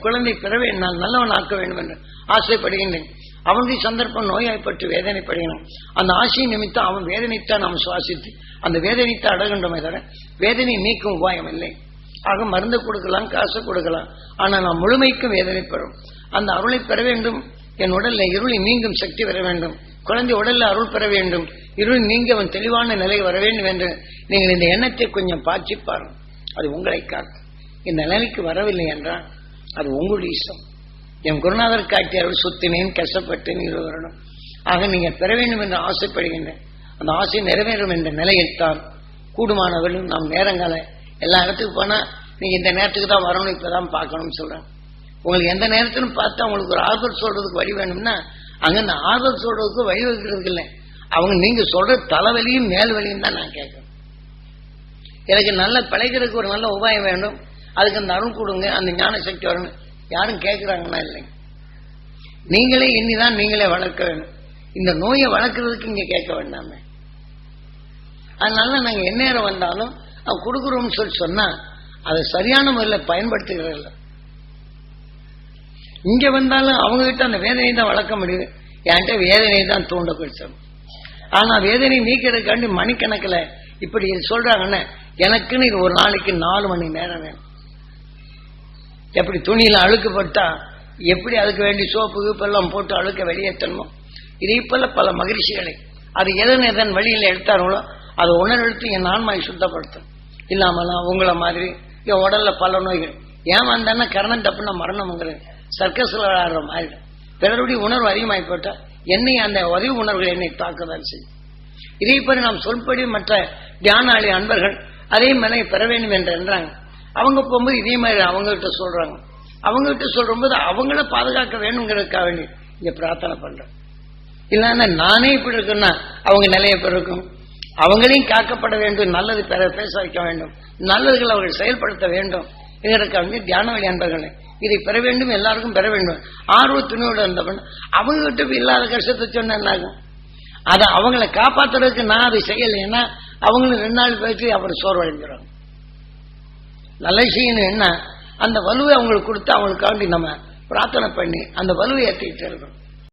குழந்தை பெறவே நான் நல்லவன் ஆக்க வேண்டும் என்று ஆசைப்படுகின்றேன். அவனுடைய சந்தர்ப்பம் நோயாய்ப்பட்டு வேதனைப்படுகிறான். அந்த ஆசையை நிமித்தம் அவன் வேதனைத்தான் நாம் சுவாசித்து அந்த வேதனைத்தை அடகின்றோமே தவிர வேதனை நீக்கும் உபாயம் இல்லை. ஆக மருந்து கொடுக்கலாம், காசு கொடுக்கலாம், ஆனால் நாம் முழுமைக்கும் வேதனைப்படும். அந்த அருளை பெற வேண்டும். என் உடல்ல இருளை நீங்கும் சக்தி பெற வேண்டும். குழந்தை உடல்ல அருள் பெற வேண்டும். இருள் நீங்க அவன் தெளிவான நிலை வர வேண்டும் என்று நீங்கள் இந்த எண்ணத்தை கொஞ்சம் பாய்ச்சிப்பார். அது உங்களை காக்கும். இந்த நிலைக்கு வரவில்லை என்றால் அது உங்களுடைய இஷ்டம். என் குருநாதர் காட்டியார்கள் சுத்தினேன், கஷ்டப்பட்டேன் 20 வருடம். ஆக நீங்கள் பெற வேண்டும் என்று ஆசைப்படுகின்றேன். அந்த ஆசை நிறைவேறும் என்ற நிலையில் தான் கூடுமானவர்களும் நாம் நேரங்களை எல்லா இடத்துக்கு போனா நீங்க இந்த நேரத்துக்கு தான் வரணும், இப்பதான் பார்க்கணும்னு சொல்றேன். உங்களுக்கு எந்த நேரத்திலும் பார்த்தா உங்களுக்கு ஒரு ஆறுதல் சொல்றதுக்கு வழி வேணும்னா அங்க இந்த ஆறுதல் சொல்றதுக்கு வழி வைக்கிறதுக்கு இல்லை. அவங்க நீங்க சொல்ற தலைவலியும் மேல் வலியும் தான் நான் கேட்கறேன். எனக்கு நல்ல பிழைக்கிறதுக்கு ஒரு நல்ல உபாயம் வேண்டும், அதுக்கு அந்த அருள் கொடுங்க, அந்த ஞான சக்தி வரணும். யாரும் கேட்கிறாங்கன்னா இல்லைங்க. நீங்களே எண்ணிதான் நீங்களே வளர்க்க வேண்டும். இந்த நோயை வளர்க்கறதுக்கு இங்க கேட்க வேண்டாமே. அதனால நாங்க எந்நேரம் வந்தாலும் அவ கொடுக்குறோம்னு சொன்னா அதை சரியான முறையில் பயன்படுத்துகிறதில்ல. இங்க வந்தாலும் அவங்க கிட்ட அந்த வேதனையை தான் வளர்க்க முடியுது. என்கிட்ட வேதனையை தான் தூண்ட போயிடுச்சு. ஆனா வேதனை நீக்கிறதுக்காண்டி மணிக்கணக்கில் இப்படி சொல்றாங்கன்னு எனக்குன்னு இது ஒரு நாளைக்கு 4 மணி நேரம் வேணும். எப்படி துணியில அழுக்குப்பட்டா எப்படி அதுக்கு வேண்டி சோப்பு கீப்பெல்லாம் போட்டு அழுக்க வெளியேற்றணுமோ இதே போல பல மகிழ்ச்சிகளை அது எதன் வழியில் எடுத்தார்களோ அதை உணர்வெடுத்து என் ஆன்மாவை சுத்தப்படுத்தும். இல்லாமலாம் உங்களை மாதிரி என் உடல்ல பல நோய்கள் ஏன் வந்தான்னா கரணம் தப்புனா மரணம்ங்கிறது சர்க்கஸ்ல ஆடுற மாதிரி பிறருடைய உணர்வு அதிகமாகி போட்டா என்னை அந்த உதவி உணர்வுகள் என்னை தாக்குதல் செய்யும். இதே போல நாம் சொல்படி மற்ற தியானாளி அன்பர்கள் அதே மாதிரி பெற வேண்டும் என்றாங்க. அவங்க போகும்போது இதே மாதிரி அவங்ககிட்ட சொல்றாங்க. அவங்ககிட்ட சொல்லும்போது அவங்கள பாதுகாக்க வேணுங்கிறதுக்காக வேண்டி இங்க பிரார்த்தனை பண்றேன். இல்லைன்னா நானே இப்படி இருக்குன்னா அவங்க நிலைய பிறக்கும். அவங்களையும் காக்கப்பட வேண்டும், நல்லது பேச வைக்க வேண்டும், நல்லதுகள் அவர்கள் செயல்படுத்த வேண்டும். இதற்காக வந்து தியான வழி அன்பர்களே இதை பெற வேண்டும், எல்லாருக்கும் பெற வேண்டும். ஆர்வத்துணையோடு இருந்தவன் அவங்ககிட்ட இல்லாத கஷ்டத்தை சொன்ன என்னாகும். அதை அவங்களை காப்பாற்றுறதுக்கு நான் அதை செய்யலைன்னா அவங்களும் 2 நாள் பேச்சு அவர் சோர்வடைஞ்சிடும். நல்ல செய்யணும் என்ன அந்த வலுவை அவங்களுக்கு கொடுத்து அவங்களுக்காண்டி நம்ம பிரார்த்தனை பண்ணி அந்த வலுவை ஏற்றிக்கிட்டு இருக்கணும்.